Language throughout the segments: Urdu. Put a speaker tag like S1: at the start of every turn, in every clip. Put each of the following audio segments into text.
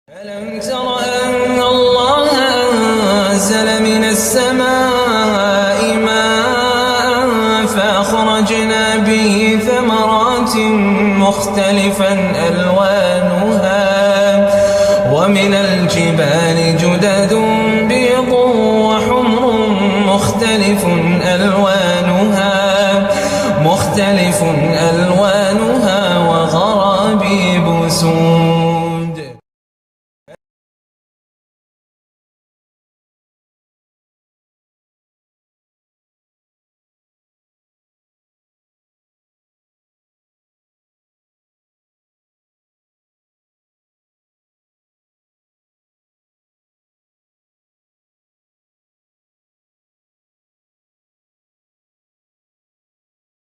S1: ألم تر أن الله أنزل من السماء ماء فأخرجنا به ثمرات مختلفا ألوانها ومن الجبال جدد بيض وحمر مختلف ألوانها وغرابيب سود.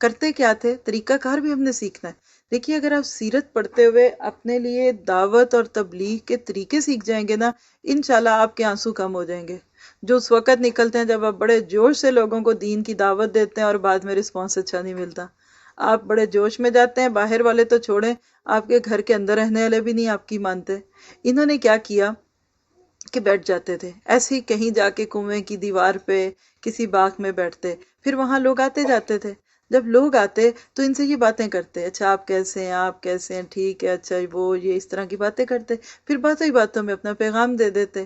S2: کرتے کیا تھے، طریقہ کار بھی ہم نے سیکھنا ہے۔ دیکھیے اگر آپ سیرت پڑھتے ہوئے اپنے لیے دعوت اور تبلیغ کے طریقے سیکھ جائیں گے نا، انشاءاللہ آپ کے آنسو کم ہو جائیں گے۔ جو اس وقت نکلتے ہیں جب آپ بڑے جوش سے لوگوں کو دین کی دعوت دیتے ہیں اور بعد میں رسپانس اچھا نہیں ملتا، آپ بڑے جوش میں جاتے ہیں، باہر والے تو چھوڑیں، آپ کے گھر کے اندر رہنے والے بھی نہیں آپ کی مانتے۔ انہوں نے کیا کیا کہ بیٹھ جاتے تھے ایسے ہی کہیں جا کے کنویں کی دیوار پہ کسی باغ میں بیٹھتے، پھر وہاں لوگ آتے جاتے تھے، جب لوگ آتے تو ان سے یہ باتیں کرتے، اچھا آپ کیسے ہیں، آپ کیسے ہیں، ٹھیک ہے، اچھا وہ یہ اس طرح کی باتیں کرتے، پھر باتوں ہی باتوں میں اپنا پیغام دے دیتے۔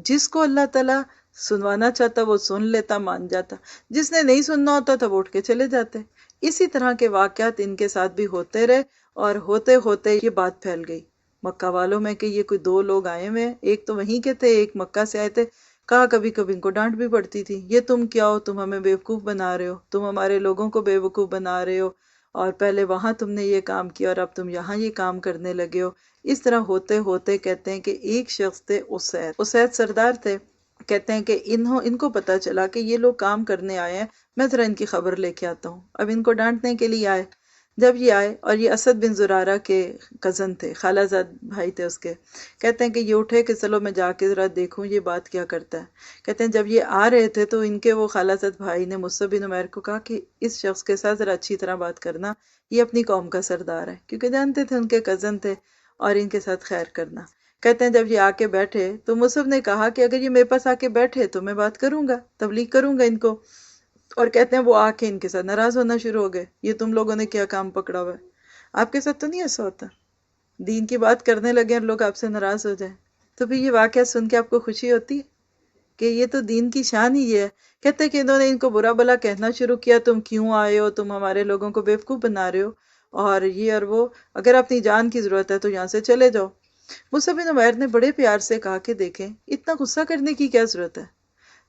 S2: جس کو اللہ تعالیٰ سنوانا چاہتا وہ سن لیتا، مان جاتا، جس نے نہیں سننا ہوتا تھا وہ اٹھ کے چلے جاتے۔ اسی طرح کے واقعات ان کے ساتھ بھی ہوتے رہے، اور ہوتے ہوتے یہ بات پھیل گئی مکہ والوں میں کہ یہ کوئی دو لوگ آئے ہوئے ہیں، ایک تو وہیں کے تھے، ایک مکہ سے آئے تھے۔ کہا کبھی کبھی ان کو ڈانٹ بھی پڑتی تھی، یہ تم کیا ہو، تم ہمیں بیوقوف بنا رہے ہو، تم ہمارے لوگوں کو بیوقوف بنا رہے ہو، اور پہلے وہاں تم نے یہ کام کیا اور اب تم یہاں یہ کام کرنے لگے ہو۔ اس طرح ہوتے ہوتے کہتے ہیں کہ ایک شخص تھے اسید سردار تھے، کہتے ہیں کہ ان کو پتا چلا کہ یہ لوگ کام کرنے آئے ہیں، میں ذرا ان کی خبر لے کے آتا ہوں۔ اب ان کو ڈانٹنے کے لیے آئے، جب یہ آئے، اور یہ اسد بن زرارہ کے کزن تھے، خالہ زاد بھائی تھے اس کے، کہتے ہیں کہ یہ اٹھے کہ چلو میں جا کے ذرا دیکھوں یہ بات کیا کرتا ہے۔ کہتے ہیں جب یہ آ رہے تھے تو ان کے وہ خالہ زاد بھائی نے مصعب بن عمیر کو کہا کہ اس شخص کے ساتھ ذرا اچھی طرح بات کرنا، یہ اپنی قوم کا سردار ہے، کیونکہ جانتے تھے ان کے کزن تھے، اور ان کے ساتھ خیر کرنا۔ کہتے ہیں جب یہ آ کے بیٹھے تو مصعب نے کہا کہ اگر یہ میرے پاس آ کے بیٹھے تو میں بات کروں گا، تبلیغ کروں گا ان کو۔ اور کہتے ہیں وہ آ کے ان کے ساتھ ناراض ہونا شروع ہو گئے، یہ تم لوگوں نے کیا کام پکڑا ہوا ہے، آپ کے ساتھ تو نہیں ایسا ہوتا، دین کی بات کرنے لگے اور لوگ آپ سے ناراض ہو جائیں۔ تو پھر یہ واقعہ سن کے آپ کو خوشی ہوتی ہے کہ یہ تو دین کی شان ہی یہ ہے۔ کہتے ہیں کہ انہوں نے ان کو برا بلا کہنا شروع کیا، تم کیوں آئے ہو، تم ہمارے لوگوں کو بیوقوف بنا رہے ہو، اور یہ اور وہ، اگر اپنی جان کی ضرورت ہے تو یہاں سے چلے جاؤ۔ مصعب بن عمیر نے بڑے پیار سے کہا کہ دیکھیں اتنا غصہ کرنے کی کیا ضرورت ہے،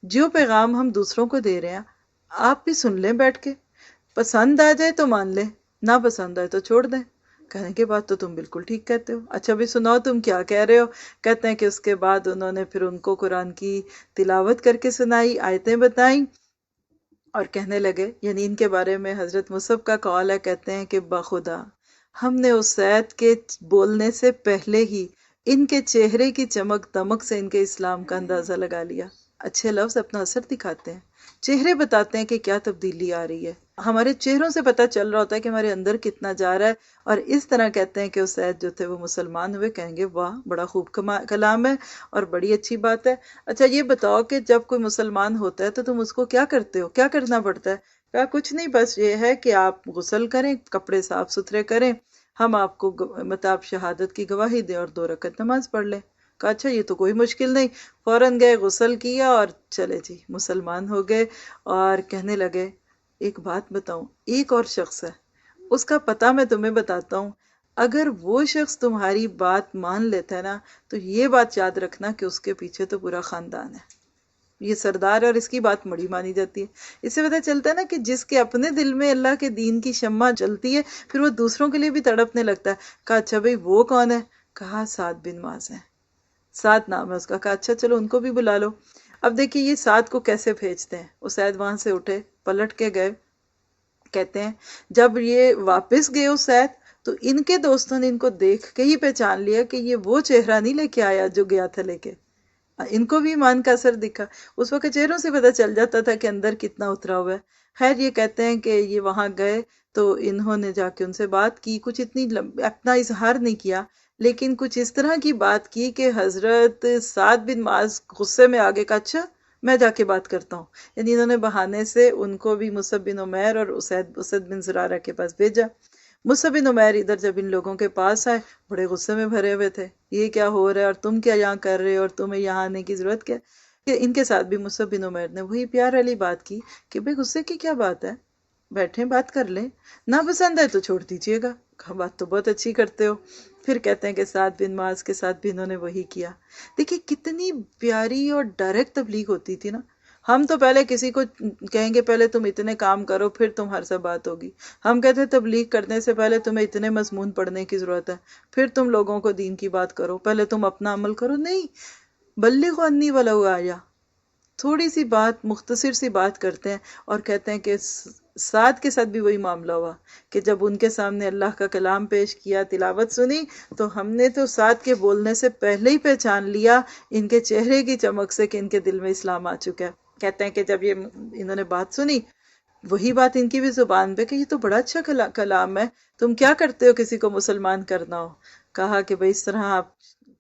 S2: جو پیغام ہم دوسروں کو دے رہے ہیں آپ بھی سن لیں بیٹھ کے، پسند آ جائے تو مان لیں، نہ پسند آئے تو چھوڑ دیں۔ کہنے کے بعد تو تم بالکل ٹھیک کہتے ہو، اچھا بھی سناؤ تم کیا کہہ رہے ہو۔ کہتے ہیں کہ اس کے بعد انہوں نے پھر ان کو قرآن کی تلاوت کر کے سنائی، آیتیں بتائیں، اور کہنے لگے، یعنی ان کے بارے میں حضرت مصعب کا قول ہے، کہتے ہیں کہ بخدا ہم نے اس سید کے بولنے سے پہلے ہی ان کے چہرے کی چمک دمک سے ان کے اسلام کا اندازہ لگا لیا۔ اچھے لفظ اپنا اثر دکھاتے ہیں، چہرے بتاتے ہیں کہ کیا تبدیلی آ رہی ہے، ہمارے چہروں سے پتہ چل رہا ہوتا ہے کہ ہمارے اندر کتنا جا رہا ہے۔ اور اس طرح کہتے ہیں کہ اسید جو تھے وہ مسلمان ہوئے، کہیں گے واہ بڑا خوب کلام ہے اور بڑی اچھی بات ہے۔ اچھا یہ بتاؤ کہ جب کوئی مسلمان ہوتا ہے تو تم اس کو کیا کرتے ہو، کیا کرنا پڑتا ہے؟ کہا کچھ نہیں، بس یہ ہے کہ آپ غسل کریں، کپڑے صاف ستھرے کریں، ہم آپ کو مطلب شہادت کی گواہی دیں اور 2 رکعت نماز پڑھ لیں۔ کہا اچھا یہ تو کوئی مشکل نہیں، فوراً گئے، غسل کیا اور چلے جی مسلمان ہو گئے۔ اور کہنے لگے ایک بات بتاؤں، ایک اور شخص ہے، اس کا پتہ میں تمہیں بتاتا ہوں، اگر وہ شخص تمہاری بات مان لیتا ہے نا تو یہ بات یاد رکھنا کہ اس کے پیچھے تو پورا خاندان ہے، یہ سردار ہے اور اس کی بات بڑی مانی جاتی ہے۔ اس سے پتہ چلتا ہے نا کہ جس کے اپنے دل میں اللہ کے دین کی شمع جلتی ہے پھر وہ دوسروں کے لیے بھی تڑپنے لگتا ہے۔ کہا اچھا بھئی وہ کون ہے؟ کہا سعد بن معاذ ہے، سعد نام ہے اس کا۔ کہا اچھا چلو ان کو بھی بلا لو۔ اب دیکھیے یہ سعد کو کیسے بھیجتے ہیں، اسید وہاں سے اٹھے، پلٹ کے گئے، کہتے ہیں جب یہ واپس گئے اسید تو ان کے دوستوں نے ان کو دیکھ کے ہی پہچان لیا کہ یہ وہ چہرہ نہیں لے کے آیا جو گیا تھا لے کے۔ ان کو بھی ایمان کا اثر دکھا، اس وقت چہروں سے پتہ چل جاتا تھا کہ اندر کتنا اترا ہوا ہے۔ خیر یہ کہتے ہیں کہ یہ وہاں گئے تو انہوں نے جا کے ان سے بات کی، کچھ اتنی اپنا اظہار نہیں کیا، لیکن کچھ اس طرح کی بات کی کہ حضرت سعد بن معاذ غصے میں آگے کا اچھا میں جا کے بات کرتا ہوں، یعنی انہوں نے بہانے سے ان کو بھی مصعب بن عمیر اور اسد بن زرارہ کے پاس بھیجا۔ مصعب بن عمیر ادھر جب ان لوگوں کے پاس آئے بڑے غصے میں بھرے ہوئے تھے، یہ کیا ہو رہا ہے اور تم کیا یہاں کر رہے ہو اور تمہیں یہاں آنے کی ضرورت کیا؟ کہ ان کے ساتھ بھی مصعب بن عمیر نے وہی پیار والی بات کی کہ بھئی غصے کی کیا بات ہے، بیٹھیں بات کر لیں، نہ پسند ہے تو چھوڑ دیجیے گا۔ کہا بات تو بہت اچھی کرتے ہو۔ پھر کہتے ہیں کہ سعد بن معاذ کے ساتھ بھی انہوں نے وہی کیا۔ دیکھیے کتنی پیاری اور ڈائریکٹ تبلیغ ہوتی تھی نا۔ ہم تو پہلے کسی کو کہیں گے پہلے تم اتنے کام کرو پھر تمہارے سے بات ہوگی، ہم کہتے ہیں تبلیغ کرنے سے پہلے تمہیں اتنے مضمون پڑھنے کی ضرورت ہے، پھر تم لوگوں کو دین کی بات کرو، پہلے تم اپنا عمل کرو۔ نہیں، بلغوا انی ولو آیا، تھوڑی سی بات، مختصر سی بات کرتے ہیں اور کہتے ہیں کہ سعد کے ساتھ بھی وہی معاملہ ہوا کہ جب ان کے سامنے اللہ کا کلام پیش کیا، تلاوت سنی، تو ہم نے تو سعد کے بولنے سے پہلے ہی پہچان لیا ان کے چہرے کی چمک سے کہ ان کے دل میں اسلام آ چکا ہے۔ کہتے ہیں کہ جب یہ انہوں نے بات سنی، وہی بات ان کی بھی زبان پہ کہ یہ تو بڑا اچھا کلام ہے، تم کیا کرتے ہو کسی کو مسلمان کرنا ہو؟ کہا کہ بھائی اس طرح آپ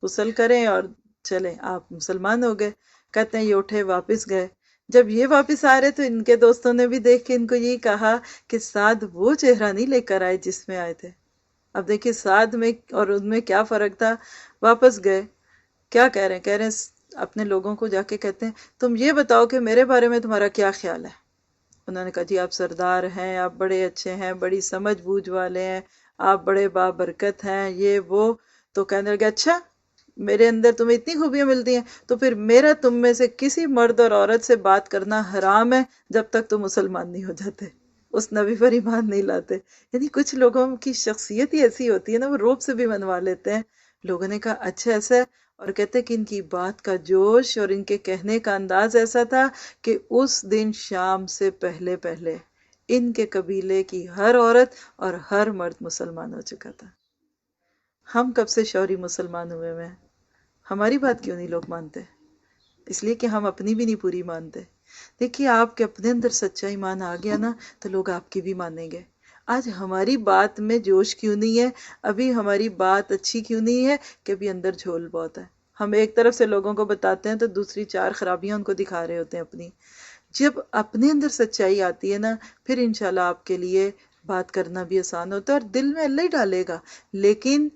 S2: غسل کریں اور چلیں، آپ مسلمان ہو گئے۔ کہتے ہیں یہ اٹھے واپس گئے۔ جب یہ واپس آ رہے تو ان کے دوستوں نے بھی دیکھ کے ان کو یہی کہا کہ سعد وہ چہرہ نہیں لے کر آئے جس میں آئے تھے۔ اب دیکھیے سعد میں اور ان میں کیا فرق تھا۔ واپس گئے، کیا کہہ رہے ہیں؟ کہہ رہے ہیں اپنے لوگوں کو جا کے کہتے ہیں تم یہ بتاؤ کہ میرے بارے میں تمہارا کیا خیال ہے؟ انہوں نے کہا جی آپ سردار ہیں، آپ بڑے اچھے ہیں، بڑی سمجھ بوجھ والے ہیں، آپ بڑے بابرکت ہیں، یہ وہ۔ تو کہنے لگے اچھا میرے اندر تمہیں اتنی خوبیاں ملتی ہیں، تو پھر میرا تم میں سے کسی مرد اور عورت سے بات کرنا حرام ہے جب تک تم مسلمان نہیں ہو جاتے، اس نبی پر ایمان نہیں لاتے۔ یعنی کچھ لوگوں کی شخصیت ہی ایسی ہوتی ہے نا، وہ روب سے بھی منوا لیتے ہیں۔ لوگوں نے کہا اچھا ایسا ہے، اور کہتے کہ ان کی بات کا جوش اور ان کے کہنے کا انداز ایسا تھا کہ اس دن شام سے پہلے پہلے ان کے قبیلے کی ہر عورت اور ہر مرد مسلمان ہو چکا تھا۔ ہم کب سے شوری مسلمان ہوئے ہیں؟ ہماری بات کیوں نہیں لوگ مانتے؟ اس لیے کہ ہم اپنی بھی نہیں پوری مانتے۔ دیکھیے آپ کے اپنے اندر سچا ایمان آ گیا نا تو لوگ آپ کی بھی مانیں گے۔ آج ہماری بات میں جوش کیوں نہیں ہے؟ ابھی ہماری بات اچھی کیوں نہیں ہے؟ کہ ابھی اندر جھول بہت ہے۔ ہم ایک طرف سے لوگوں کو بتاتے ہیں تو دوسری چار خرابیاں ان کو دکھا رہے ہوتے ہیں اپنی۔ جب اپنے اندر سچائی آتی ہے نا، پھر انشاءاللہ آپ کے لیے بات کرنا بھی آسان ہوتا ہے، اور دل میں اللہ ہی ڈالے گا، لیکن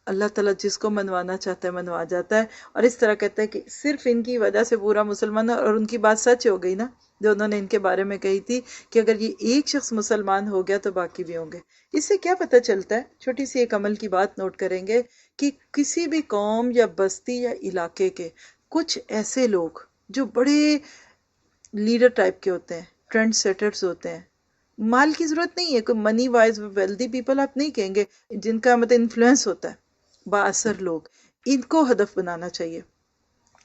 S2: اللہ تعالیٰ جس کو منوانا چاہتا ہے منوا جاتا ہے۔ اور اس طرح کہتا ہے کہ صرف ان کی وجہ سے پورا مسلمان، اور ان کی بات سچ ہو گئی نا جو انہوں نے ان کے بارے میں کہی تھی کہ اگر یہ ایک شخص مسلمان ہو گیا تو باقی بھی ہوں گے۔ اس سے کیا پتہ چلتا ہے؟ چھوٹی سی ایک عمل کی بات نوٹ کریں گے کہ کسی بھی قوم یا بستی یا علاقے کے کچھ ایسے لوگ جو بڑے لیڈر ٹائپ کے ہوتے ہیں، ٹرینڈ سیٹرز ہوتے ہیں، مال کی ضرورت نہیں ہے، کوئی منی وائز ویلدی پیپل آپ نہیں کہیں گے، جن کا مطلب انفلوئنس ہوتا ہے، بااثر لوگ، ان کو ہدف بنانا چاہیے۔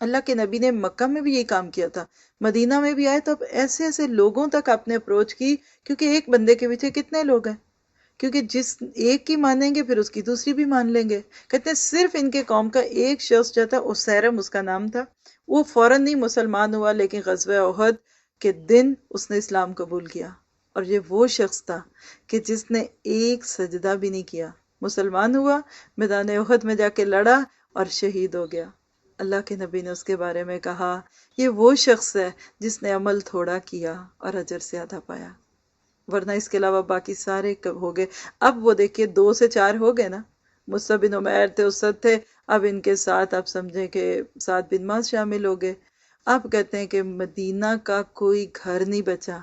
S2: اللہ کے نبی نے مکہ میں بھی یہی کام کیا تھا، مدینہ میں بھی آئے تو اب ایسے ایسے لوگوں تک آپ نے اپروچ کی، کیونکہ ایک بندے کے پیچھے کتنے لوگ ہیں، کیونکہ جس ایک کی مانیں گے پھر اس کی دوسری بھی مان لیں گے۔ کہتے ہیں صرف ان کے قوم کا ایک شخص جو تھا، اسیرم اس کا نام تھا، وہ فوراً نہیں مسلمان ہوا، لیکن غزوہ احد کے دن اس نے اسلام قبول کیا، اور یہ وہ شخص تھا کہ جس نے ایک سجدہ بھی نہیں کیا، مسلمان ہوا، میدان احد میں جا کے لڑا اور شہید ہو گیا۔ اللہ کے نبی نے اس کے بارے میں کہا یہ وہ شخص ہے جس نے عمل تھوڑا کیا اور اجر زیادہ پایا، ورنہ اس کے علاوہ باقی سارے ہو گئے۔ اب وہ دیکھیے 2 سے 4 ہو گئے نا، مصعب بن عمیر تھے، اسد تھے، اب ان کے ساتھ آپ سمجھیں کہ سعد بن معاذ شامل ہو گئے۔ اب کہتے ہیں کہ مدینہ کا کوئی گھر نہیں بچا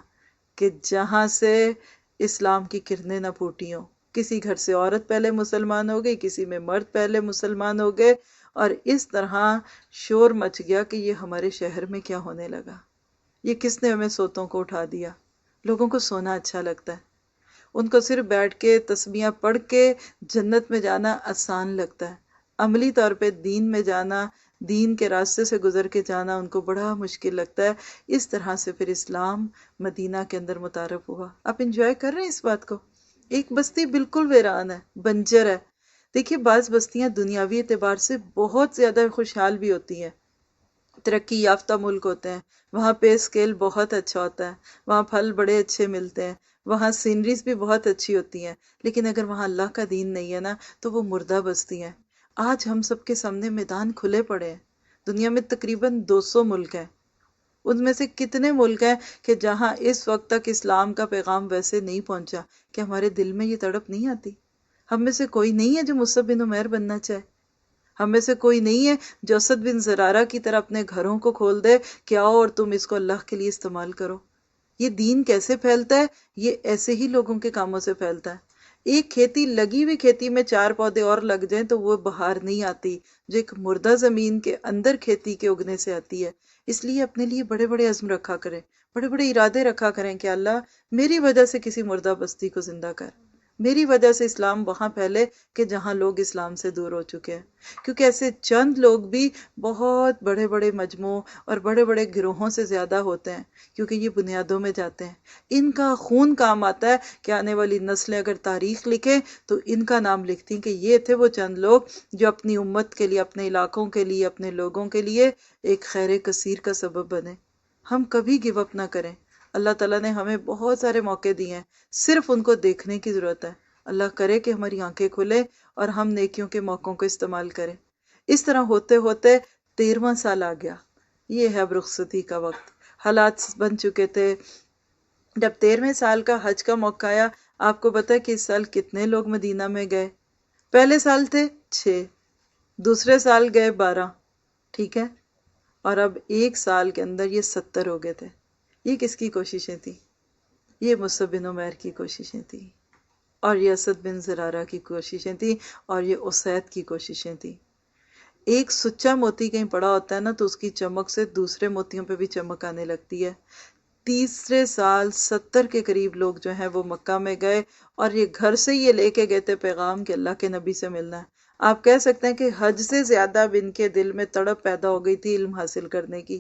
S2: کہ جہاں سے اسلام کی کرنیں نہ پھوٹی ہوں۔ کسی گھر سے عورت پہلے مسلمان ہو گئی، کسی میں مرد پہلے مسلمان ہو گئے، اور اس طرح شور مچ گیا کہ یہ ہمارے شہر میں کیا ہونے لگا، یہ کس نے ہمیں سوتوں کو اٹھا دیا۔ لوگوں کو سونا اچھا لگتا ہے، ان کو صرف بیٹھ کے تسبیحاں پڑھ کے جنت میں جانا آسان لگتا ہے، عملی طور پہ دین میں جانا، دین کے راستے سے گزر کے جانا ان کو بڑا مشکل لگتا ہے۔ اس طرح سے پھر اسلام مدینہ کے اندر متعارف ہوا۔ آپ انجوائے کر رہے ہیں اس بات کو؟ ایک بستی بالکل ویران ہے، بنجر ہے۔ دیکھیے بعض بستیاں دنیاوی اعتبار سے بہت زیادہ خوشحال بھی ہوتی ہیں، ترقی یافتہ ملک ہوتے ہیں، وہاں پے اسکیل بہت اچھا ہوتا ہے، وہاں پھل بڑے اچھے ملتے ہیں، وہاں سینریز بھی بہت اچھی ہوتی ہیں، لیکن اگر وہاں اللہ کا دین نہیں ہے نا تو وہ مردہ بستی ہیں۔ آج ہم سب کے سامنے میدان کھلے پڑے ہیں، دنیا میں تقریباً 200 ملک ہیں، ان میں سے کتنے ملک ہیں کہ جہاں اس وقت تک اسلام کا پیغام ویسے نہیں پہنچا کہ ہمارے دل میں یہ تڑپ نہیں آتی؟ ہم میں سے کوئی نہیں ہے جو مصعب بن عمیر بننا چاہے، ہم میں سے کوئی نہیں ہے جو اسد بن زرارہ کی طرح اپنے گھروں کو کھول دے کہ آؤ اور تم اس کو اللہ کے لیے استعمال کرو۔ یہ دین کیسے پھیلتا ہے؟ یہ ایسے ہی لوگوں کے کاموں سے پھیلتا ہے۔ ایک کھیتی، لگی ہوئی کھیتی میں 4 پودے اور لگ جائیں تو وہ بہار نہیں آتی جو ایک مردہ زمین کے اندر کھیتی کے اگنے سے آتی ہے۔ اس لیے اپنے لیے بڑے بڑے عزم رکھا کریں، بڑے بڑے ارادے رکھا کریں کہ اللہ میری وجہ سے کسی مردہ بستی کو زندہ کر، میری وجہ سے اسلام وہاں پھیلے کہ جہاں لوگ اسلام سے دور ہو چکے ہیں، کیونکہ ایسے چند لوگ بھی بہت بڑے بڑے مجموعوں اور بڑے بڑے گروہوں سے زیادہ ہوتے ہیں، کیونکہ یہ بنیادوں میں جاتے ہیں، ان کا خون کام آتا ہے کہ آنے والی نسلیں اگر تاریخ لکھیں تو ان کا نام لکھتی ہیں کہ یہ تھے وہ چند لوگ جو اپنی امت کے لیے، اپنے علاقوں کے لیے، اپنے لوگوں کے لیے ایک خیر کثیر کا سبب بنے۔ ہم کبھی گیو اپ نہ کریں، اللہ تعالیٰ نے ہمیں بہت سارے موقع دیے ہیں، صرف ان کو دیکھنے کی ضرورت ہے۔ اللہ کرے کہ ہماری آنکھیں کھلے اور ہم نیکیوں کے موقعوں کو استعمال کریں۔ اس طرح ہوتے ہوتے 13واں سال آ گیا، یہ ہے اب رخصتی کا وقت، حالات بن چکے تھے۔ جب 13ویں سال کا حج کا موقع آیا، آپ کو پتا ہے کہ اس سال کتنے لوگ مدینہ میں گئے؟ پہلے سال تھے 6، دوسرے سال گئے 12، ٹھیک ہے، اور اب ایک سال کے اندر یہ 70 ہو گئے تھے۔ یہ کس کی کوششیں تھیں؟ یہ مصعب بن عمیر کی کوششیں تھیں، اور یہ اسد بن زرارہ کی کوششیں تھیں، اور یہ اسید کی کوششیں تھیں۔ ایک سچا موتی کہیں پڑا ہوتا ہے نا تو اس کی چمک سے دوسرے موتیوں پہ بھی چمک آنے لگتی ہے۔ تیسرے سال 70 کے قریب لوگ جو ہیں وہ مکہ میں گئے، اور یہ گھر سے یہ لے کے گئے تھے پیغام کہ اللہ کے نبی سے ملنا ہے۔ آپ کہہ سکتے ہیں کہ حج سے زیادہ ان کے دل میں تڑپ پیدا ہو گئی تھی علم حاصل کرنے کی،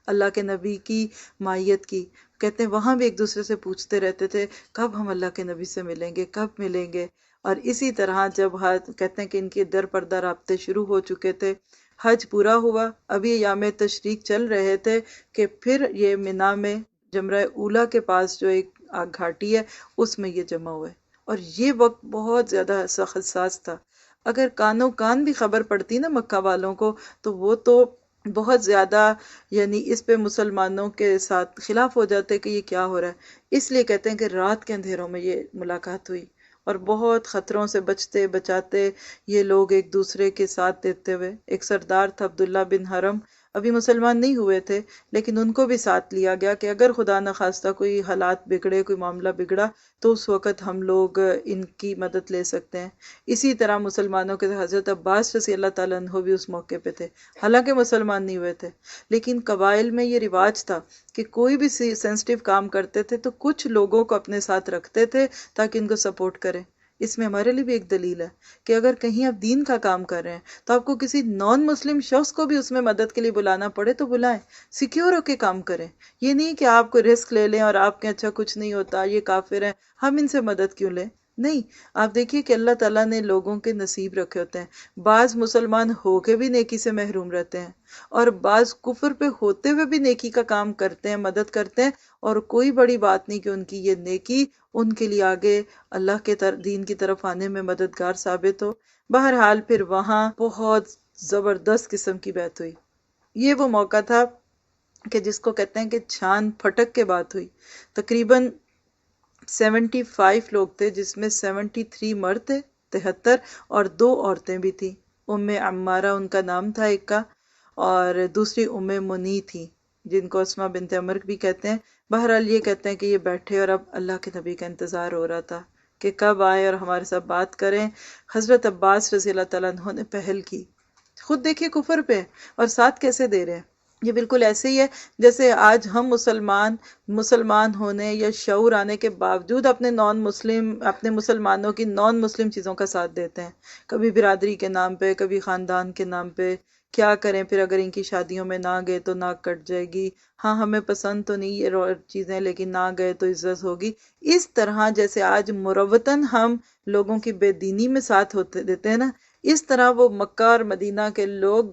S2: اللہ کے نبی کی مائیت کی۔ کہتے ہیں وہاں بھی ایک دوسرے سے پوچھتے رہتے تھے کب ہم اللہ کے نبی سے ملیں گے، کب ملیں گے۔ اور اسی طرح جب کہتے ہیں کہ ان کے در پردہ رابطے شروع ہو چکے تھے، حج پورا ہوا، ابھی ایام تشریق چل رہے تھے کہ پھر یہ منا میں جمرہ اولا کے پاس جو ایک گھاٹی ہے اس میں یہ جمع ہوئے، اور یہ وقت بہت زیادہ حساس تھا۔ اگر کانوں کان بھی خبر پڑتی نا مکہ والوں کو تو وہ تو بہت زیادہ یعنی اس پہ مسلمانوں کے ساتھ خلاف ہو جاتے کہ یہ کیا ہو رہا ہے۔ اس لیے کہتے ہیں کہ رات کے اندھیروں میں یہ ملاقات ہوئی، اور بہت خطروں سے بچتے بچاتے یہ لوگ ایک دوسرے کے ساتھ دیتے ہوئے، ایک سردار تھا عبداللہ بن حرم، ابھی مسلمان نہیں ہوئے تھے لیکن ان کو بھی ساتھ لیا گیا کہ اگر خدا نخواستہ کوئی حالات بگڑے، کوئی معاملہ بگڑا تو اس وقت ہم لوگ ان کی مدد لے سکتے ہیں۔ اسی طرح مسلمانوں کے حضرت عباس رضی اللہ تعالیٰ عنہ بھی اس موقع پہ تھے، حالانکہ مسلمان نہیں ہوئے تھے، لیکن قبائل میں یہ رواج تھا کہ کوئی بھی سینسٹیو کام کرتے تھے تو کچھ لوگوں کو اپنے ساتھ رکھتے تھے تاکہ ان کو سپورٹ کریں۔ اس میں ہمارے لیے بھی ایک دلیل ہے کہ اگر کہیں آپ دین کا کام کر رہے ہیں تو آپ کو کسی نان مسلم شخص کو بھی اس میں مدد کے لیے بلانا پڑے تو بلائیں، سیکیور ہو کے کام کریں۔ یہ نہیں کہ آپ کو رسک لے لیں اور آپ کے اچھا کچھ نہیں ہوتا، یہ کافر ہیں ہم ان سے مدد کیوں لیں۔ نہیں، آپ دیکھیے کہ اللہ تعالیٰ نے لوگوں کے نصیب رکھے ہوتے ہیں، بعض مسلمان ہو کے بھی نیکی سے محروم رہتے ہیں، اور بعض کفر پہ ہوتے ہوئے بھی نیکی کا کام کرتے ہیں، مدد کرتے ہیں، اور کوئی بڑی بات نہیں کہ ان کی یہ نیکی ان کے لیے آگے اللہ کے دین کی طرف آنے میں مددگار ثابت ہو۔ بہرحال پھر وہاں بہت زبردست قسم کی بات ہوئی۔ یہ وہ موقع تھا کہ جس کو کہتے ہیں کہ چھان پھٹک کے بات ہوئی۔ تقریباً 75 لوگ تھے، جس میں 73 مرد تھے، 73، اور 2 عورتیں بھی تھیں۔ ام عمارہ ان کا نام تھا ایک کا، اور دوسری ام منی تھی جن کو اسماء بنت عمر بھی کہتے ہیں۔ بہرحال یہ کہتے ہیں کہ یہ بیٹھے اور اب اللہ کے نبی کا انتظار ہو رہا تھا کہ کب آئے اور ہمارے ساتھ بات کریں۔ حضرت عباس رضی اللہ تعالیٰ عنہ نے پہل کی۔ خود دیکھیے کفر پہ اور ساتھ کیسے دے رہے ہیں۔ یہ بالکل ایسے ہی ہے جیسے آج ہم مسلمان ہونے یا شعور آنے کے باوجود اپنے مسلمانوں کی نان مسلم چیزوں کا ساتھ دیتے ہیں، کبھی برادری کے نام پہ، کبھی خاندان کے نام پہ۔ کیا کریں پھر اگر ان کی شادیوں میں نہ گئے تو ناک کٹ جائے گی، ہاں ہمیں پسند تو نہیں یہ چیزیں لیکن نہ گئے تو عزت ہوگی۔ اس طرح جیسے آج مروتاً ہم لوگوں کی بے دینی میں ساتھ ہوتے دیتے ہیں نا، اس طرح وہ مکہ اور مدینہ کے لوگ،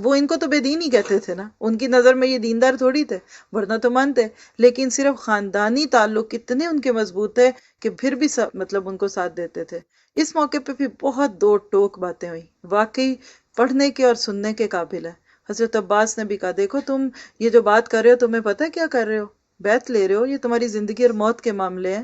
S2: وہ ان کو تو بے دین ہی کہتے تھے نا، ان کی نظر میں یہ دیندار تھوڑی تھے، ورنہ تو مانتے، لیکن صرف خاندانی تعلق اتنے ان کے مضبوط تھے کہ پھر بھی مطلب ان کو ساتھ دیتے تھے۔ اس موقع پہ بھی بہت دو ٹوک باتیں ہوئی، واقعی پڑھنے کے اور سننے کے قابل ہے۔ حضرت عباس نے بھی کہا دیکھو تم یہ جو بات کر رہے ہو تمہیں پتہ ہے کیا کر رہے ہو، بیعت لے رہے ہو، یہ تمہاری زندگی اور موت کے معاملے ہیں۔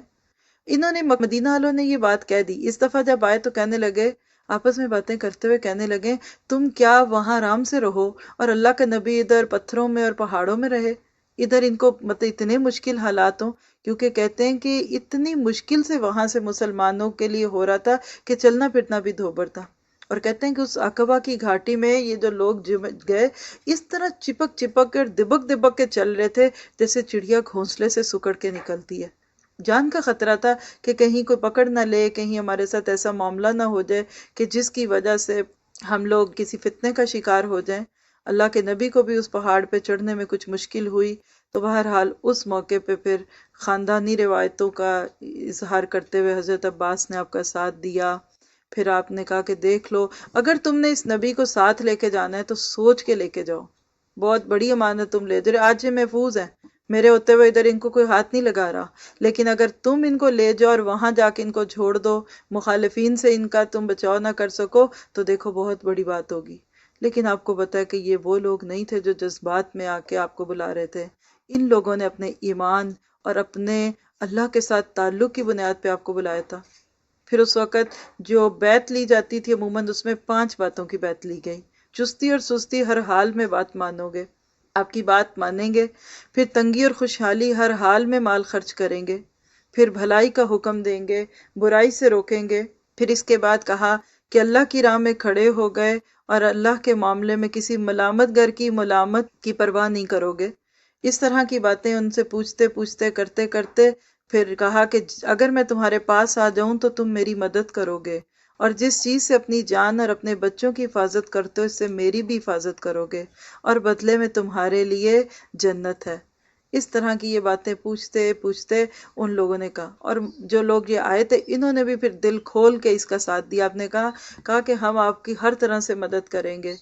S2: انہوں نے مدینہ والوں نے یہ بات کہہ دی۔ اس دفعہ جب آئے تو کہنے لگے، آپس میں باتیں کرتے ہوئے کہنے لگے، تم کیا وہاں آرام سے رہو اور اللہ کا نبی ادھر پتھروں میں اور پہاڑوں میں رہے، ادھر ان کو مطلب اتنے مشکل حالات ہوں، کیونکہ کہتے ہیں کہ اتنی مشکل سے وہاں سے مسلمانوں کے لیے ہو رہا تھا کہ چلنا پھرنا بھی دھوبر تھا۔ اور کہتے ہیں کہ اس عقبہ کی گھاٹی میں یہ جو لوگ گئے اس طرح چپک چپک کر دبک دبک کے چل رہے تھے جیسے چڑیا گھونسلے سے سکڑ کے نکلتی ہے۔ جان کا خطرہ تھا کہ کہیں کوئی پکڑ نہ لے، کہیں ہمارے ساتھ ایسا معاملہ نہ ہو جائے کہ جس کی وجہ سے ہم لوگ کسی فتنے کا شکار ہو جائیں۔ اللہ کے نبی کو بھی اس پہاڑ پہ چڑھنے میں کچھ مشکل ہوئی، تو بہرحال اس موقع پہ پھر خاندانی روایتوں کا اظہار کرتے ہوئے حضرت عباس نے آپ کا ساتھ دیا۔ پھر آپ نے کہا کہ دیکھ لو، اگر تم نے اس نبی کو ساتھ لے کے جانا ہے تو سوچ کے لے کے جاؤ، بہت بڑی امانت تم لے جاؤ، آج یہ محفوظ ہیں، میرے ہوتے ہوئے ادھر ان کو کوئی ہاتھ نہیں لگا رہا، لیکن اگر تم ان کو لے جاؤ اور وہاں جا کے ان کو چھوڑ دو، مخالفین سے ان کا تم بچاؤ نہ کر سکو، تو دیکھو بہت بڑی بات ہوگی۔ لیکن آپ کو پتا ہے کہ یہ وہ لوگ نہیں تھے جو جذبات میں آ کے آپ کو بلا رہے تھے، ان لوگوں نے اپنے ایمان اور اپنے اللہ کے ساتھ تعلق کی بنیاد پہ آپ کو بلایا تھا۔ پھر اس وقت جو بیعت لی جاتی تھی عموماً اس میں 5 باتوں کی بیعت لی گئی۔ چستی اور سستی ہر حال میں بات مانو گے، آپ کی بات مانیں گے، پھر تنگی اور خوشحالی ہر حال میں مال خرچ کریں گے، پھر بھلائی کا حکم دیں گے، برائی سے روکیں گے، پھر اس کے بعد کہا کہ اللہ کی راہ میں کھڑے ہو گئے اور اللہ کے معاملے میں کسی ملامت گر کی ملامت کی پرواہ نہیں کرو گے۔ اس طرح کی باتیں ان سے پوچھتے پوچھتے کرتے کرتے پھر کہا کہ اگر میں تمہارے پاس آ جاؤں تو تم میری مدد کرو گے، اور جس چیز سے اپنی جان اور اپنے بچوں کی حفاظت کرتے ہو اس سے میری بھی حفاظت کرو گے، اور بدلے میں تمہارے لیے جنت ہے۔ اس طرح کی یہ باتیں پوچھتے پوچھتے ان لوگوں نے کہا، اور جو لوگ یہ آئے تھے انہوں نے بھی پھر دل کھول کے اس کا ساتھ دیا۔ آپ نے کہا کہ ہم آپ کی ہر طرح سے مدد کریں گے۔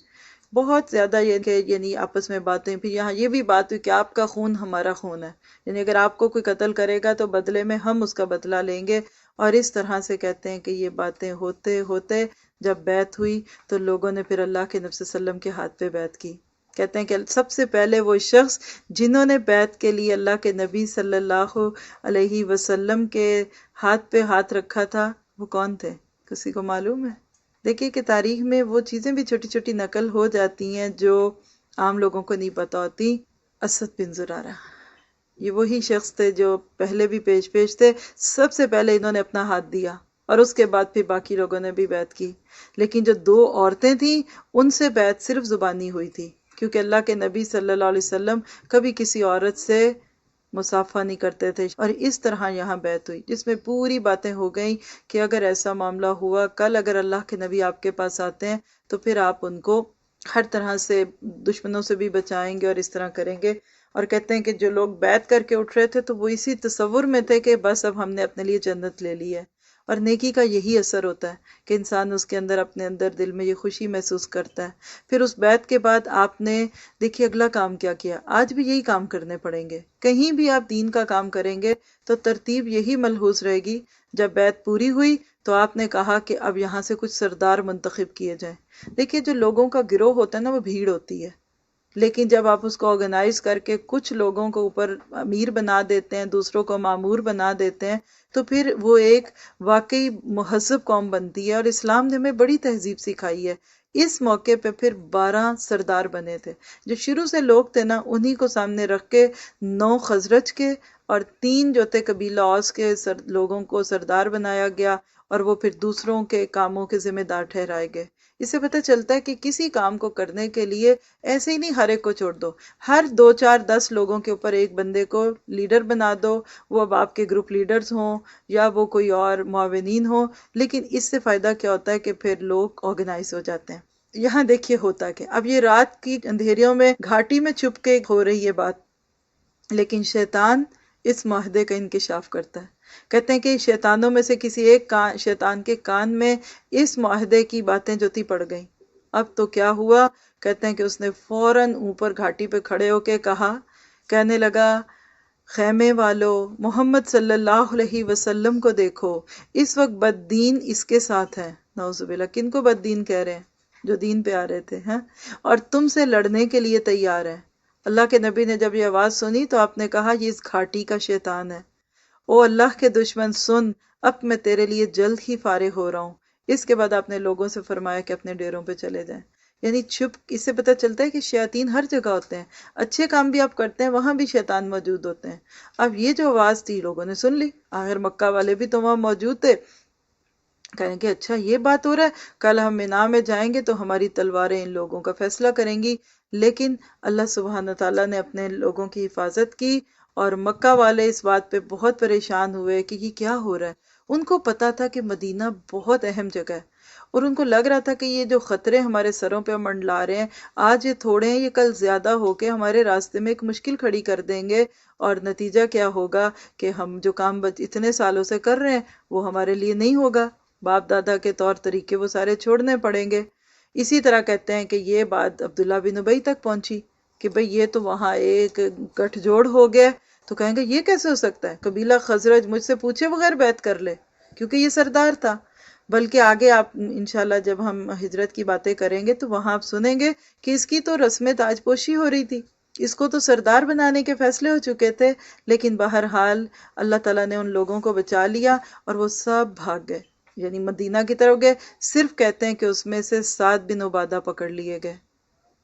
S2: بہت زیادہ یہ کہ یعنی آپس میں باتیں، پھر یہاں یہ بھی بات ہوئی کہ آپ کا خون ہمارا خون ہے، یعنی اگر آپ کو کوئی قتل کرے گا تو بدلے میں ہم اس کا بدلہ لیں گے، اور اس طرح سے کہتے ہیں کہ یہ باتیں ہوتے ہوتے جب بیعت ہوئی تو لوگوں نے پھر اللہ کے نبی صلی اللہ علیہ وسلم کے ہاتھ پہ بیعت کی۔ کہتے ہیں کہ سب سے پہلے وہ شخص جنہوں نے بیعت کے لیے اللہ کے نبی صلی اللہ علیہ وسلم کے ہاتھ پہ ہاتھ رکھا تھا، وہ کون تھے؟ کسی کو معلوم ہے؟ دیکھیے کہ تاریخ میں وہ چیزیں بھی چھوٹی چھوٹی نقل ہو جاتی ہیں جو عام لوگوں کو نہیں پتہ ہوتی۔ اسد بن زرارہ، یہ وہی شخص تھے جو پہلے بھی پیش تھے، سب سے پہلے انہوں نے اپنا ہاتھ دیا اور اس کے بعد پھر باقی لوگوں نے بھی بیعت کی۔ لیکن جو 2 عورتیں تھیں ان سے بیعت صرف زبانی ہوئی تھی، کیونکہ اللہ کے نبی صلی اللہ علیہ وسلم کبھی کسی عورت سے مصافحہ نہیں کرتے تھے، اور اس طرح یہاں بیعت ہوئی جس میں پوری باتیں ہو گئیں کہ اگر ایسا معاملہ ہوا، کل اگر اللہ کے نبی آپ کے پاس آتے ہیں تو پھر آپ ان کو ہر طرح سے دشمنوں سے بھی بچائیں گے اور اس طرح کریں گے۔ اور کہتے ہیں کہ جو لوگ بیعت کر کے اٹھ رہے تھے تو وہ اسی تصور میں تھے کہ بس اب ہم نے اپنے لیے جنت لے لی ہے، اور نیکی کا یہی اثر ہوتا ہے کہ انسان اس کے اندر اپنے اندر دل میں یہ خوشی محسوس کرتا ہے۔ پھر اس بیعت کے بعد آپ نے دیکھیے اگلا کام کیا کیا، آج بھی یہی کام کرنے پڑیں گے، کہیں بھی آپ دین کا کام کریں گے تو ترتیب یہی ملحوظ رہے گی۔ جب بیعت پوری ہوئی تو آپ نے کہا کہ اب یہاں سے کچھ سردار منتخب کیے جائیں۔ دیکھیے جو لوگوں کا گروہ ہوتا ہے نا وہ بھیڑ ہوتی ہے، لیکن جب آپ اس کو آرگنائز کر کے کچھ لوگوں کو اوپر امیر بنا دیتے ہیں، دوسروں کو مامور بنا دیتے ہیں، تو پھر وہ ایک واقعی مہذب قوم بنتی ہے، اور اسلام نے ہمیں بڑی تہذیب سکھائی ہے۔ اس موقع پہ پھر 12 سردار بنے تھے، جو شروع سے لوگ تھے نا انہی کو سامنے رکھ کے 9 خزرج کے اور 3 جو تھے قبیلہ اوس کے لوگوں کو سردار بنایا گیا، اور وہ پھر دوسروں کے کاموں کے ذمہ دار ٹھہرائے گئے۔ اس سے پتہ چلتا ہے کہ کسی کام کو کرنے کے لیے ایسے ہی نہیں ہر ایک کو چھوڑ دو، ہر 2 4 10 لوگوں کے اوپر ایک بندے کو لیڈر بنا دو، وہ اب آپ کے گروپ لیڈرز ہوں یا وہ کوئی اور معاونین ہوں، لیکن اس سے فائدہ کیا ہوتا ہے کہ پھر لوگ آرگنائز ہو جاتے ہیں۔ یہاں دیکھیے ہوتا کہ اب یہ رات کی اندھیریوں میں گھاٹی میں چھپ کے ہو رہی ہے بات، لیکن شیطان اس معاہدے کا انکشاف کرتا ہے۔ کہتے ہیں کہ شیطانوں میں سے کسی ایک شیطان کے کان میں اس معاہدے کی باتیں جو تھی پڑ گئیں۔ اب تو کیا ہوا؟ کہتے ہیں کہ اس نے فوراً اوپر گھاٹی پہ کھڑے ہو کے کہنے لگا، خیمے والو، محمد صلی اللہ علیہ وسلم کو دیکھو، اس وقت بددین اس کے ساتھ ہیں۔ نعوذ باللہ، کن کو بددین کہہ رہے ہیں؟ جو دین پہ آ رہے تھے، ہیں، اور تم سے لڑنے کے لیے تیار ہیں۔ اللہ کے نبی نے جب یہ آواز سنی تو آپ نے کہا یہ اس گھاٹی کا شیطان ہے۔ او اللہ کے دشمن سن، اب میں تیرے لیے جلد ہی فارغ ہو رہا ہوں۔ اس کے بعد آپ نے لوگوں سے فرمایا کہ اپنے ڈیروں پہ چلے جائیں۔ یعنی چھپ، اس سے پتہ چلتا ہے کہ شیاطین ہر جگہ ہوتے ہیں، اچھے کام بھی آپ کرتے ہیں وہاں بھی شیطان موجود ہوتے ہیں۔ اب یہ جو آواز تھی لوگوں نے سن لی، آخر مکہ والے بھی تو وہاں موجود تھے، کہیں کہ اچھا یہ بات ہو رہا ہے، کل ہم مینا میں جائیں گے تو ہماری تلواریں ان لوگوں کا فیصلہ کریں گی۔ لیکن اللہ سبحانہ تعالیٰ نے اپنے لوگوں کی حفاظت کی، اور مکہ والے اس بات پہ بہت پریشان ہوئے کہ یہ کیا ہو رہا ہے۔ ان کو پتا تھا کہ مدینہ بہت اہم جگہ ہے، اور ان کو لگ رہا تھا کہ یہ جو خطرے ہمارے سروں پہ منڈلا رہے ہیں، آج یہ تھوڑے ہیں، یہ کل زیادہ ہو کے ہمارے راستے میں ایک مشکل کھڑی کر دیں گے، اور نتیجہ کیا ہوگا کہ ہم جو کام اتنے سالوں سے کر رہے ہیں وہ ہمارے لیے نہیں ہوگا، باپ دادا کے طور طریقے وہ سارے چھوڑنے پڑیں گے۔ اسی طرح کہتے ہیں کہ یہ بات عبداللہ بن ابی تک پہنچی کہ بھئی یہ تو وہاں ایک گٹھ جوڑ ہو گیا، تو کہیں گے یہ کیسے ہو سکتا ہے، قبیلہ خزرج مجھ سے پوچھے بغیر بیعت کر لے، کیونکہ یہ سردار تھا۔ بلکہ آگے آپ انشاءاللہ جب ہم ہجرت کی باتیں کریں گے تو وہاں آپ سنیں گے کہ اس کی تو رسم تاج پوشی ہو رہی تھی، اس کو تو سردار بنانے کے فیصلے ہو چکے تھے، لیکن بہرحال اللہ تعالیٰ نے ان لوگوں کو بچا لیا اور وہ سب بھاگ گئے، یعنی مدینہ کی طرف گئے۔ صرف کہتے ہیں کہ اس میں سے سعد بن عبادہ پکڑ لیے گئے،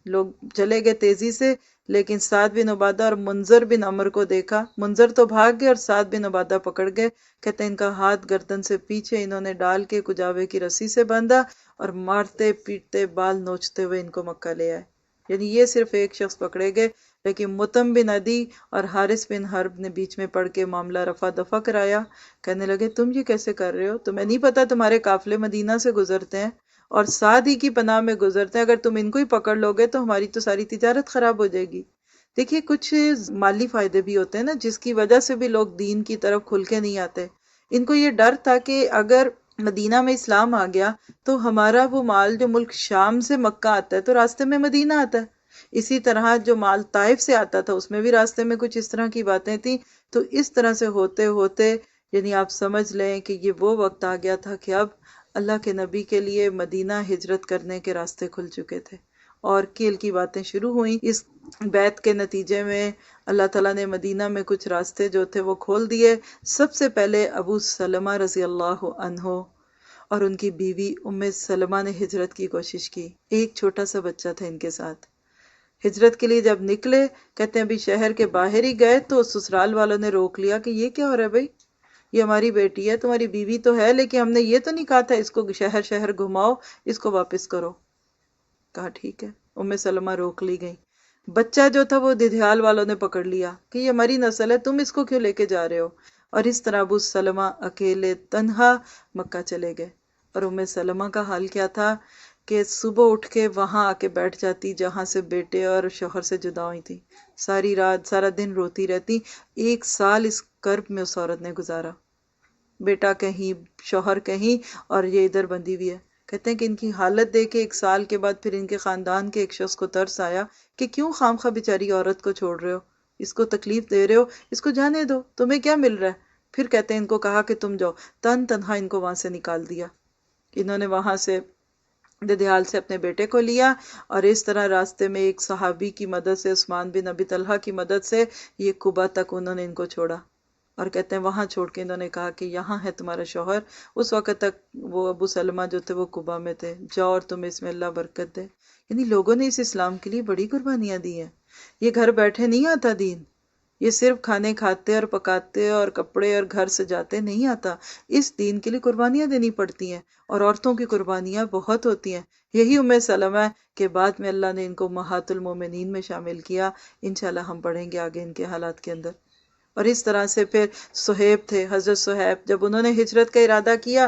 S2: لوگ چلے گئے تیزی سے، لیکن سعد بن عبادہ اور منظر بن عمر کو دیکھا، منظر تو بھاگ گئے اور سعد بن عبادہ پکڑ گئے۔ کہتے ہیں ان کا ہاتھ گردن سے پیچھے انہوں نے ڈال کے کجاوے کی رسی سے باندھا اور مارتے پیٹتے بال نوچتے ہوئے ان کو مکہ لے آئے۔ یعنی یہ صرف ایک شخص پکڑے گئے، لیکن متم بن عدی اور حارث بن حرب نے بیچ میں پڑھ کے معاملہ رفع دفع کرایا۔ کہنے لگے تم یہ کیسے کر رہے ہو، تمہیں نہیں پتا تمہارے قافلے مدینہ سے گزرتے ہیں اور سعد ہی کی پناہ میں گزرتے ہیں، اگر تم ان کو ہی پکڑ لو گے تو ہماری تو ساری تجارت خراب ہو جائے گی۔ دیکھیے کچھ مالی فائدے بھی ہوتے ہیں نا، جس کی وجہ سے بھی لوگ دین کی طرف کھل کے نہیں آتے۔ ان کو یہ ڈر تھا کہ اگر مدینہ میں اسلام آ گیا تو ہمارا وہ مال جو ملک شام سے مکہ آتا ہے تو راستے میں مدینہ آتا ہے، اسی طرح جو مال طائف سے آتا تھا اس میں بھی راستے میں کچھ اس طرح کی باتیں تھیں۔ تو اس طرح سے ہوتے ہوتے یعنی آپ سمجھ لیں کہ یہ وہ وقت آ گیا تھا کہ اب اللہ کے نبی کے لیے مدینہ ہجرت کرنے کے راستے کھل چکے تھے، اور کیل کی باتیں شروع ہوئیں۔ اس بیعت کے نتیجے میں اللہ تعالیٰ نے مدینہ میں کچھ راستے جو تھے وہ کھول دیے۔ سب سے پہلے ابو سلمہ رضی اللہ عنہ اور ان کی بیوی ام سلمہ نے ہجرت کی کوشش کی، ایک چھوٹا سا بچہ تھا ان کے ساتھ۔ ہجرت کے لیے جب نکلے، کہتے ہیں ابھی شہر کے باہر ہی گئے تو سسرال والوں نے روک لیا کہ یہ کیا ہو رہا ہے بھائی، یہ ہماری بیٹی ہے، تمہاری بیوی تو ہے، لیکن ہم نے یہ تو نہیں کہا تھا اس کو شہر شہر گھماؤ، اس کو واپس کرو۔ کہا ٹھیک ہے، ام سلمہ روک لی گئی۔ بچہ جو تھا وہ ددھیال والوں نے پکڑ لیا کہ یہ ہماری نسل ہے، تم اس کو کیوں لے کے جا رہے ہو، اور اس طرح ابو سلمہ اکیلے تنہا مکہ چلے گئے۔ اور ام سلمہ کا حال کیا تھا کہ صبح اٹھ کے وہاں آ کے بیٹھ جاتی جہاں سے بیٹے اور شوہر سے جدا ہوئی تھی، ساری رات سارا دن روتی رہتی۔ 1 سال اس کرب میں اس عورت نے گزارا، بیٹا کہیں شوہر کہیں اور یہ ادھر بندھی ہوئی ہے۔ کہتے ہیں کہ ان کی حالت دیکھ کے 1 سال کے بعد پھر ان کے خاندان کے ایک شخص کو ترس آیا کہ کیوں خامخواہ بیچاری عورت کو چھوڑ رہے ہو، اس کو تکلیف دے رہے ہو، اس کو جانے دو، تمہیں کیا مل رہا ہے۔ پھر کہتے ہیں ان کو کہا کہ تم جاؤ، تنہا ان کو وہاں سے نکال دیا۔ انہوں نے وہاں سے ددھیال سے اپنے بیٹے کو لیا، اور اس طرح راستے میں ایک صحابی کی مدد سے، عثمان بن ابی طلحہ کی مدد سے، یہ قبا تک انہوں نے ان کو چھوڑا، اور کہتے ہیں وہاں چھوڑ کے انہوں نے کہا کہ یہاں ہے تمہارا شوہر۔ اس وقت تک وہ ابو سلمہ جو تھے وہ قبا میں تھے، جاؤ اور تمہیں اس میں اللہ برکت دے۔ یعنی لوگوں نے اس اسلام کے لیے بڑی قربانیاں دی ہیں، یہ گھر بیٹھے نہیں آتا دین، یہ صرف کھانے کھاتے اور پکاتے اور کپڑے اور گھر سجاتے نہیں آتا، اس دین کے لیے قربانیاں دینی پڑتی ہیں، اور عورتوں کی قربانیاں بہت ہوتی ہیں۔ یہی ام سلمہ ہے کہ بعد میں اللہ نے ان کو امہات المومنین میں شامل کیا، انشاءاللہ ہم پڑھیں گے آگے ان کے حالات کے اندر۔ اور اس طرح سے پھر صہیب تھے، حضرت صہیب، جب انہوں نے ہجرت کا ارادہ کیا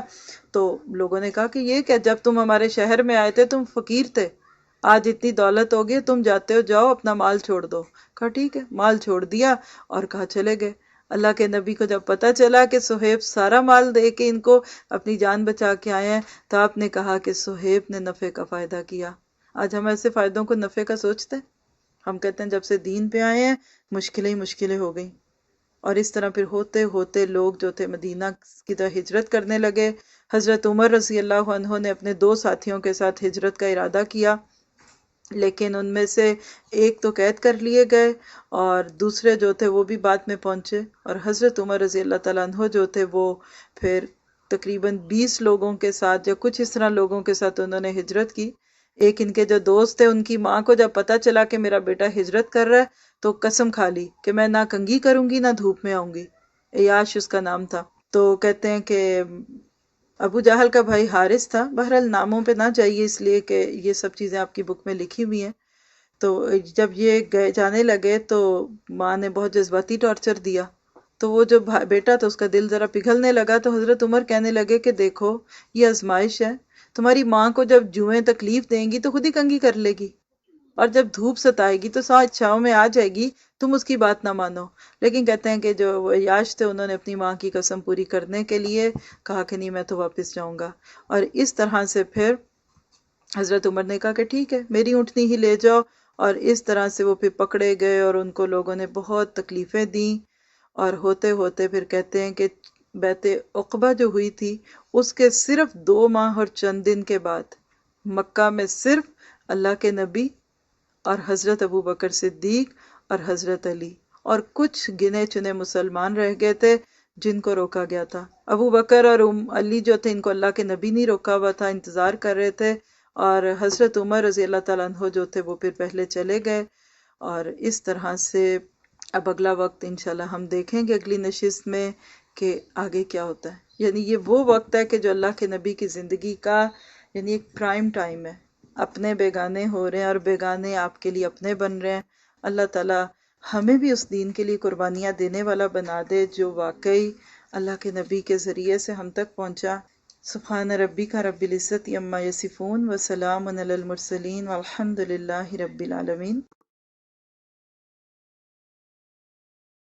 S2: تو لوگوں نے کہا کہ یہ کہ جب تم ہمارے شہر میں آئے تھے تم فقیر تھے، آج اتنی دولت ہو گئی، تم جاتے ہو جاؤ اپنا مال چھوڑ دو۔ کہا ٹھیک ہے، مال چھوڑ دیا اور کہا چلے گئے۔ اللہ کے نبی کو جب پتہ چلا کہ صہیب سارا مال دے کے ان کو اپنی جان بچا کے آئے ہیں، تو آپ نے کہا کہ صہیب نے نفع کا فائدہ کیا۔ آج ہم ایسے فائدوں کو نفع کا سوچتے ہیں؟ ہم کہتے ہیں جب سے دین پہ آئے ہیں مشکلیں ہی مشکلیں ہو گئیں، اور اس طرح پھر ہوتے ہوتے لوگ جو تھے مدینہ کی طرف ہجرت کرنے لگے۔ حضرت عمر رضی اللہ عنہ نے اپنے 2 ساتھیوں کے ساتھ ہجرت کا ارادہ کیا، لیکن ان میں سے ایک تو قید کر لیے گئے اور دوسرے جو تھے وہ بھی بعد میں پہنچے، اور حضرت عمر رضی اللہ تعالیٰ عنہ جو تھے وہ پھر تقریباً 20 لوگوں کے ساتھ یا کچھ اس طرح لوگوں کے ساتھ انہوں نے ہجرت کی۔ ایک ان کے جو دوست تھے، ان کی ماں کو جب پتہ چلا کہ میرا بیٹا ہجرت کر رہا ہے تو قسم کھا لی کہ میں نہ کنگھی کروں گی نہ دھوپ میں آؤں گی۔ عیاش اس کا نام تھا۔ تو کہتے ہیں کہ ابو جہل کا بھائی حارث تھا، بہرحال ناموں پہ نہ جائیے اس لیے کہ یہ سب چیزیں آپ کی بک میں لکھی ہوئی ہیں۔ تو جب یہ گئے جانے لگے تو ماں نے بہت جذباتی ٹارچر دیا، تو وہ جو بیٹا تھا اس کا دل ذرا پگھلنے لگا، تو حضرت عمر کہنے لگے کہ دیکھو یہ آزمائش ہے، تمہاری ماں کو جب جوئیں تکلیف دیں گی تو خود ہی کنگھی کر لے گی، اور جب دھوپ ستائے گی تو سات چھاؤں میں آ جائے گی، تم اس کی بات نہ مانو۔ لیکن کہتے ہیں کہ جو وہ عیاش تھے انہوں نے اپنی ماں کی قسم پوری کرنے کے لیے کہا کہ نہیں میں تو واپس جاؤں گا، اور اس طرح سے پھر حضرت عمر نے کہا کہ ٹھیک ہے میری اونٹنی ہی لے جاؤ، اور اس طرح سے وہ پھر پکڑے گئے اور ان کو لوگوں نے بہت تکلیفیں دیں، اور ہوتے ہوتے پھر کہتے ہیں کہ بیعت عقبہ جو ہوئی تھی اس کے صرف 2 ماہ اور چند دن کے بعد مکہ میں صرف اللہ کے نبی اور حضرت ابو بکر صدیق اور حضرت علی اور کچھ گنے چنے مسلمان رہ گئے تھے جن کو روکا گیا تھا۔ ابو بکر اور علی جو تھے ان کو اللہ کے نبی نہیں روکا ہوا تھا، انتظار کر رہے تھے، اور حضرت عمر رضی اللہ تعالیٰ عنہ جو تھے وہ پھر پہلے چلے گئے۔ اور اس طرح سے اب اگلا وقت انشاءاللہ ہم دیکھیں گے اگلی نشست میں کہ آگے کیا ہوتا ہے۔ یعنی یہ وہ وقت ہے کہ جو اللہ کے نبی کی زندگی کا یعنی ایک پرائم ٹائم ہے، اپنے بیگانے ہو رہے ہیں اور بیگانے آپ کے لیے اپنے بن رہے ہیں۔ اللہ تعالیٰ ہمیں بھی اس دین کے لیے قربانیاں دینے والا بنا دے جو واقعی اللہ کے نبی کے ذریعے سے ہم تک پہنچا۔ سبحان ربک رب العزت عما یصفون وسلام علی المرسلین والحمد للہ رب العالمین۔